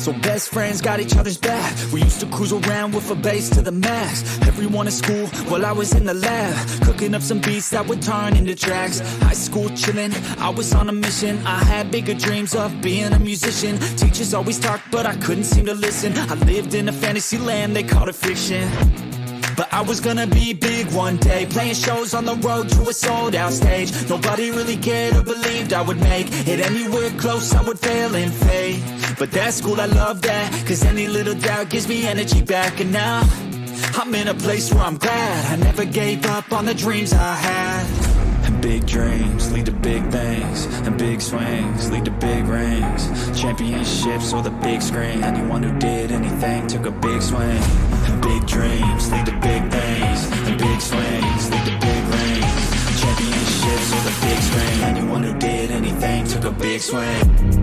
So best friends got each other's back. We used to cruise around with a bass to the max. Everyone in school while I was in the lab, cooking up some beats that would turn into tracks. High school chillin', I was on a mission. I had bigger dreams of being a musician. Teachers always talked but I couldn't seem to listen. I lived in a fantasy land, they called it fiction. But I was gonna be big one day, playing shows on the road to a sold out stage. Nobody really cared or believed I would make it anywhere close, I would fail and fade. But that's cool, I love that, cause any little doubt gives me energy back. And now I'm in a place where I'm glad I never gave up on the dreams I had. And big dreams lead to big things, and big swings lead to big rings. Championships or the big screen, anyone who did anything took a big swing. And big dreams lead to big things, and big swings lead to big rings. Championships or the big screen, anyone who did anything took a big swing.